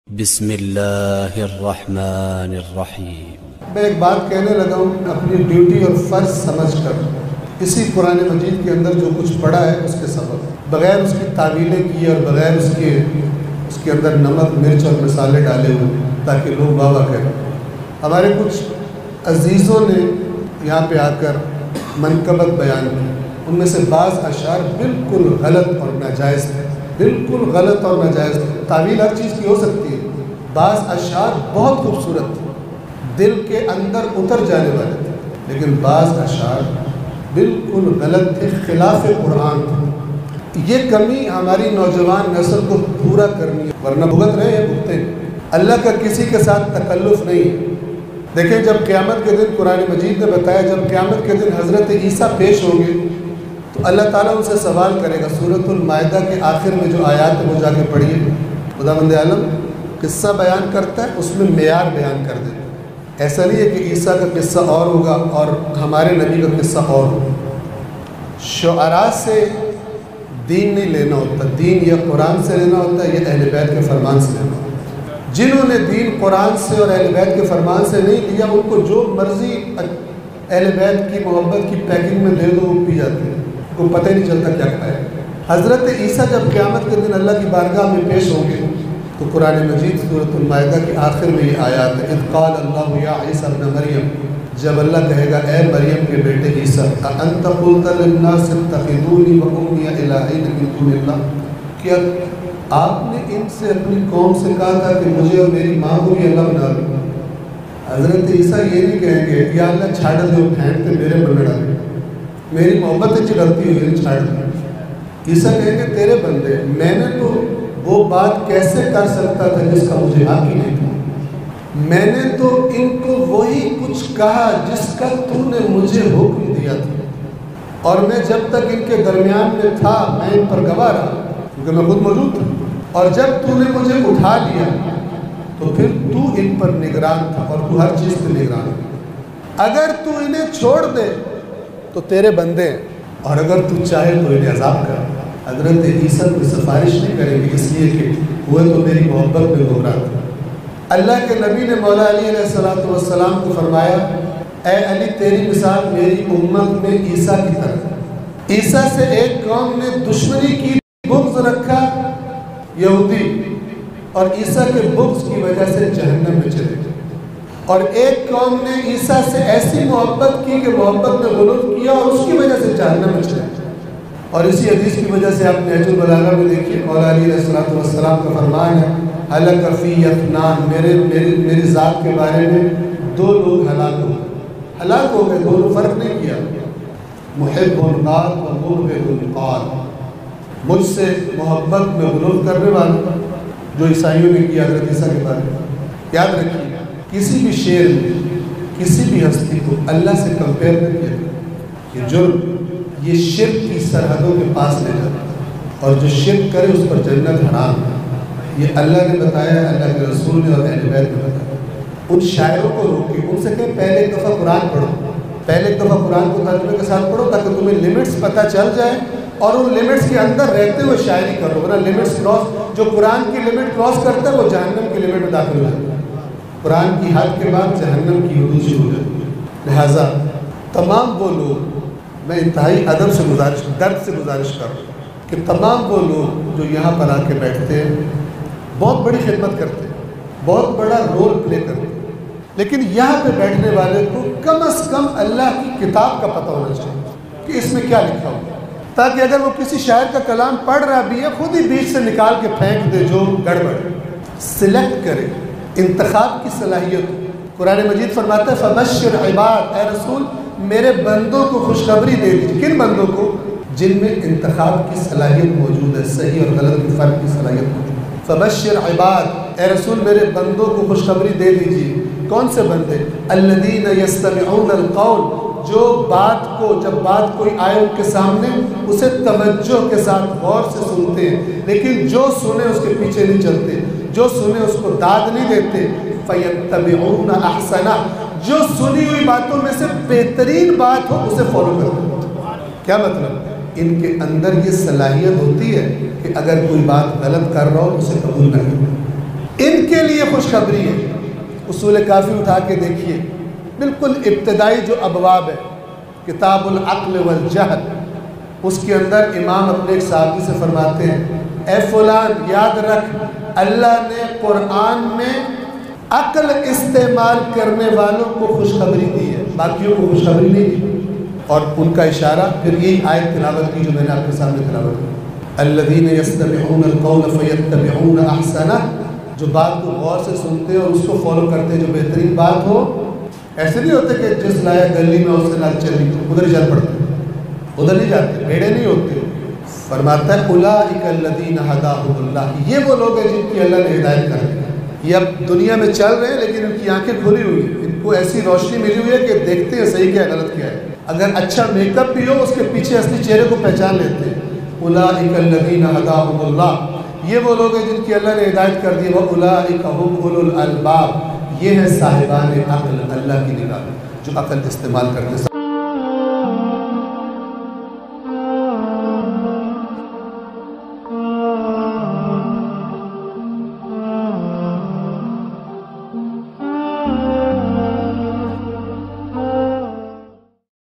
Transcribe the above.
بسم اللہ الرحمن الرحیم۔ میں ایک بات کہنے لگا ہوں اپنی ڈیوٹی اور فرض سمجھ کر، اسی قرآن مجید کے اندر جو کچھ پڑھا ہے اس کے سبب، بغیر اس کی تعویلیں کی اور بغیر اس کے اندر نمک مرچ اور مسالے ڈالے ہوئے تاکہ لوگ واہ واہ کریں۔ ہمارے کچھ عزیزوں نے یہاں پہ آ کر منقبت بیان کی، ان میں سے بعض اشعار بالکل غلط اور ناجائز تھے، بالکل غلط اور ناجائز تھے۔ تعویل ہر چیز کی ہو سکتی ہے، بعض اشعار بہت خوبصورت تھے، دل کے اندر اتر جانے والے تھے، لیکن بعض اشعار بالکل غلط تھے، خلاف قرآن تھے۔ یہ کمی ہماری نوجوان نسل کو پورا کرنی ہے، ورنہ بھگت رہے ہیں بھگتے۔ اللہ کا کسی کے ساتھ تکلف نہیں ہے۔ دیکھیں جب قیامت کے دن قرآن مجید نے بتایا جب قیامت کے دن حضرت عیسیٰ پیش ہوں گے تو اللہ تعالیٰ ان سے سوال کرے گا۔ سورۃ المائدہ کے آخر میں جو آیات ہے وہ جا کے پڑھیے، خداوند عالم قصہ بیان کرتا ہے، اس میں معیار بیان کر دیتا ہے۔ ایسا نہیں ہے کہ عیسیٰ کا قصہ اور ہوگا اور ہمارے نبی کا قصہ اور ہوگا۔ شعراء سے دین نہیں لینا ہوتا، دین یا قرآن سے لینا ہوتا ہے یا اہل بیت کے فرمان سے لینا ہوتا ہے۔ جنہوں نے دین قرآن سے اور اہل بیت کے فرمان سے نہیں لیا، ان کو جو مرضی اہل بیت کی محبت کی پیکنگ میں دے دو وہ پی جاتے ہیں، کو پتہ ہی نہیں چلتا کیا کھائے۔ حضرت عیسیٰ جب قیامت کے دن اللہ کی بارگاہ میں پیش ہوں گے تو قرآن مجید سورۃ المائدہ کے آخر میں یہ آیات ہے، اذ قال اللہ یا عیسیٰ ابن مریم، جب اللہ کہے گا اے مریم کے بیٹے عیسیٰ، اانت قلت للناس اتخذونی وامي الہین من دون اللہ، کیا آپ نے ان سے اپنی قوم سے کہا تھا کہ مجھے اور میری ماں کو بھی اللہ بنا دو؟ حضرت عیسیٰ یہ نہیں کہیں گے یا اللہ چھاڑ دو پھینٹ کے میرے بندے ڈالے، میری محبت سے غلطی ہوئی ہے چھاڑ دو۔ عیسیٰ کہیں گے تیرے بندے، میں نے تو وہ بات کیسے کر سکتا تھا جس کا مجھے حق ہی نہیں تھا، میں نے تو ان کو وہی کچھ کہا جس کا تو نے مجھے حکم دیا تھا، اور میں جب تک ان کے درمیان میں تھا میں ان پر گواہ رہا کیونکہ میں خود موجود تھا، اور جب تو نے مجھے اٹھا لیا تو پھر تو ان پر نگران تھا اور تو ہر چیز پہ نگران ہے۔ اگر تو انہیں چھوڑ دے تو تیرے بندے ہیں، اور اگر تو چاہے تو انہیں عذاب کر۔ حضرت عیسیٰ کوئی سفارش نہیں کریں گے اس لیے کہ وہ تو میری محبت میں گمراہ تھا۔ اللہ کے نبی نے مولا علی علیہ السلام کو فرمایا اے علی تیری مثال میری امت میں عیسیٰ کی طرح۔ عیسیٰ سے ایک قوم نے دشمنی کی، بغض رکھا یہودی، اور عیسیٰ کے بغض کی وجہ سے جہنم میں چلے گئے، اور ایک قوم نے عیسیٰ سے ایسی محبت کی کہ محبت میں غلو کیا اور اس کی وجہ سے جہنم میں چلے گئے۔ اور اسی حدیث کی وجہ سے آپ نہج البلاغہ میں دیکھیے مولا علی علیہ السلام کا فرمان ہے ہلک فی اثنان، میری ذات کے بارے میں دو لوگ ہلاک ہو گئے، دونوں فرق نہیں کیا، محب قال و مبغض قال، مجھ سے محبت میں غلو کرنے والے جو عیسائیوں نے کیا حضرت عیسیٰ کے بارے میں۔ یاد رکھیے کسی بھی شعر میں کسی بھی ہستی کو اللہ سے کمپیئر نہیں کیا، یہ جرم، یہ شرک کی سرحدوں کے پاس لے جاتا ہے، اور جو شرک کرے اس پر جنت حرام ہے۔ یہ اللہ نے بتایا، اللہ کے رسول نے اور اہل بیت نے بتایا۔ ان شاعروں کو روکے، ان سے کہیں پہلے ایک دفعہ قرآن پڑھو، پہلے ایک دفعہ قرآن کو ترجمے کے ساتھ پڑھو تاکہ تمہیں لیمٹس پتہ چل جائے اور ان لیمٹس کے اندر رہتے ہوئے شاعری کرو، ورنہ لیمٹس کراس، جو قرآن کی لیمٹ کراس کرتا ہے وہ جہنم کی لیمٹ میں داخل ہو جاتا ہے۔ قرآن کی حد کے بعد جہنم کی حدود شروع ہو جاتی ہے۔ لہٰذا تمام وہ لوگ، میں انتہائی ادب سے گزارش، درد سے گزارش کر رہا ہوں کہ تمام وہ لوگ جو یہاں پر آ کے بیٹھتے ہیں بہت بڑی خدمت کرتے ہیں، بہت بڑا رول پلے کرتے ہیں، لیکن یہاں پہ بیٹھنے والے کو کم از کم اللہ کی کتاب کا پتہ ہونا چاہیے کہ اس میں کیا لکھا ہوا، تاکہ اگر وہ کسی شاعر کا کلام پڑھ رہا بھی ہے خود ہی بیچ سے نکال کے پھینک دے جو گڑبڑ، سلیکٹ کرے، انتخاب کی صلاحیت۔ قرآن مجید فرماتا ہے فبشر عباد، اے رسول میرے بندوں کو خوشخبری دے دیجیے۔ کن بندوں کو؟ جن میں انتخاب کی صلاحیت موجود ہے، صحیح اور غلط کی فرق کی صلاحیت موجود ہے۔ فبشر عباد، اے رسول میرے بندوں کو خوشخبری دے دیجیے۔ کون سے بندے؟ الذین یستمعون القول، جو بات کو، جب بات کوئی آئے ان کے سامنے اسے توجہ کے ساتھ غور سے سنتے ہیں، لیکن جو سنے اس کے پیچھے نہیں چلتے، جو سنے اس کو داد نہیں دیتے۔ فیتبعون احسنہ، جو سنی ہوئی باتوں میں سے بہترین بات ہو اسے فالو کرتے۔ کیا مطلب؟ ان کے اندر یہ صلاحیت ہوتی ہے کہ اگر کوئی بات غلط کر رہا ہو اسے قبول نہ کرو، ان کے لیے خوشخبری ہے۔ اصول کافی اٹھا کے دیکھیے، بالکل ابتدائی جو ابواب ہے کتاب العقل والجہل، اس کے اندر امام اپنے ایک صحابی سے فرماتے ہیں اے فلان یاد رکھ، اللہ نے قرآن میں عقل استعمال کرنے والوں کو خوشخبری دی ہے، باقیوں کو خوشخبری نہیں دی۔ اور ان کا اشارہ پھر یہی آیت تلاوت کی جو میں نے آپ کے سامنے تلاوت کی، الذین یستمعون القول فیتبعون احسنہ، جو بات کو غور سے سنتے اور اس کو فالو کرتے ہیں جو بہترین بات ہو۔ ایسے نہیں ہوتے کہ جس لائے گلی میں اس سے نال چلی ادھر ہی چل پڑتے، ادھر نہیں جاتے، بھیڑے نہیں ہوتے۔ فرماتا ہے اولئک الذین ھداھم اللہ، یہ وہ لوگ ہیں جن کی اللہ نے ہدایت کر دی۔ یہ اب دنیا میں چل رہے ہیں لیکن ان کی آنکھیں کھلی ہوئی ہیں، ان کو ایسی روشنی ملی ہوئی ہے کہ دیکھتے ہیں صحیح کیا ہے غلط کیا ہے۔ اگر اچھا میک اپ بھی ہو اس کے پیچھے اصلی چہرے کو پہچان لیتے ہیں۔ اولئک الذین ھداھم اللہ، یہ وہ لوگ ہیں جن کی اللہ نے ہدایت کر دی۔ واولئک ھم اولو الالباب، یہ ہے صاحبان عقل اللہ کی نگاہ میں جو عقل استعمال کرتے ہیں۔